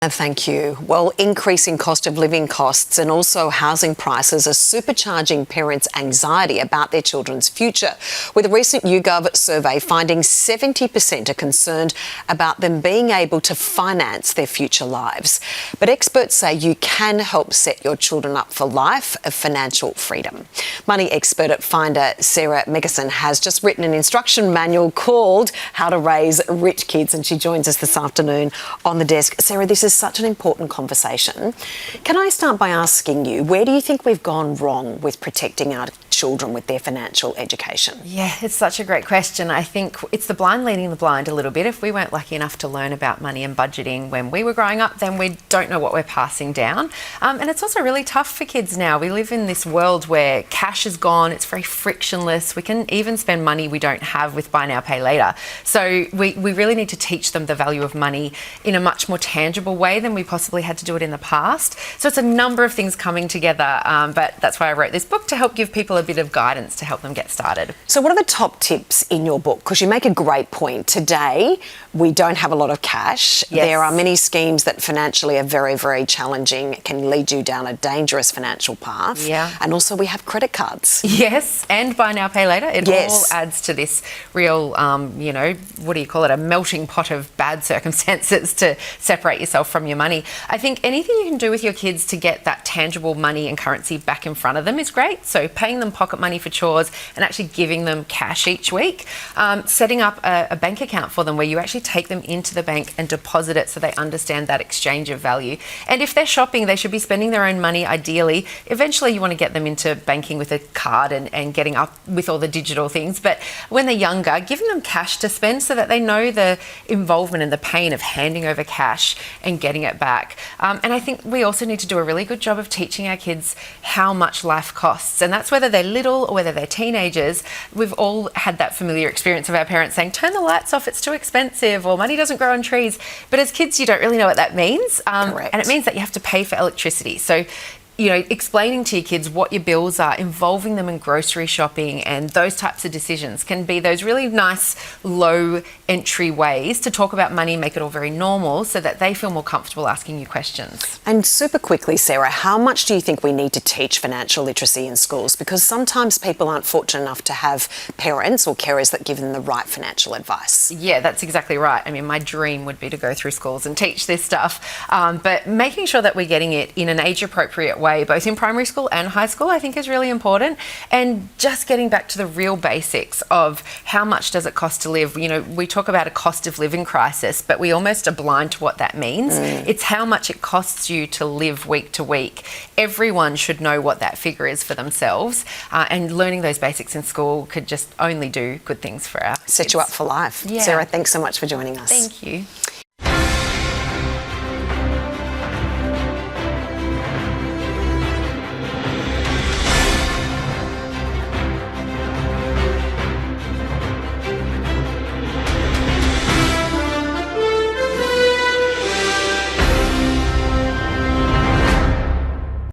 Thank you. Well, increasing cost of living costs and also housing prices are supercharging parents' anxiety about their children's future, with a recent YouGov survey finding 70% are concerned about them being able to finance their future lives. But experts say you can help set your children up for life of financial freedom. Money expert at Finder, Sarah Megginson, has just written an instruction manual called How to Raise Rich Kids, and she joins us this afternoon on the desk. Sarah, this is such an important conversation. Can I start by asking you, where do you think we've gone wrong with protecting our children with their financial education? Yeah, it's such a great question. I think it's the blind leading the blind a little bit. If we weren't lucky enough to learn about money and budgeting when we were growing up, then we don't know what we're passing down. And it's also really tough for kids now. We live in this world where cash is gone, it's very frictionless. We can even spend money we don't have with buy now, pay later. So we really need to teach them the value of money in a much more tangible way than we possibly had to do it in the past. So it's a number of things coming together, but that's why I wrote this book, to help give people a bit of guidance to help them get started. So what are the top tips in your book? Because you make a great point. Today, we don't have a lot of cash. Yes. There are many schemes that financially are very, very challenging. It can lead you down a dangerous financial path. Yeah. And also we have credit cards. Yes, and buy now, pay later. It Yes. all adds to this real, what do you call it, a melting pot of bad circumstances to separate yourself from your money. I think anything you can do with your kids to get that tangible money and currency back in front of them is great. So paying them pocket money for chores and actually giving them cash each week. Setting up a bank account for them where you actually take them into the bank and deposit it so they understand that exchange of value. And if they're shopping, they should be spending their own money ideally. Eventually you want to get them into banking with a card and getting up with all the digital things. But when they're younger, giving them cash to spend so that they know the involvement and the pain of handing over cash and getting it back. And I think we also need to do a really good job of teaching our kids how much life costs. And that's whether they're little or whether they're teenagers. We've all had that familiar experience of our parents saying, turn the lights off, it's too expensive, or money doesn't grow on trees. But as kids, you don't really know what that means. Correct. And it means that you have to pay for electricity. So, explaining to your kids what your bills are, involving them in grocery shopping and those types of decisions can be those really nice low entry ways to talk about money, make it all very normal so that they feel more comfortable asking you questions. And super quickly, Sarah, how much do you think we need to teach financial literacy in schools? Because sometimes people aren't fortunate enough to have parents or carers that give them the right financial advice. Yeah, that's exactly right. I mean, my dream would be to go through schools and teach this stuff, but making sure that we're getting it in an age-appropriate way, both in primary school and high school, I think is really important. And just getting back to the real basics of how much does it cost to live. We talk about a cost of living crisis, but we almost are blind to what that means. It's how much it costs you to live week to week. Everyone should know what that figure is for themselves, and learning those basics in school could just only do good things for our Set kids. you up for life. Yeah. Sarah, thanks so much for joining us. Thank you.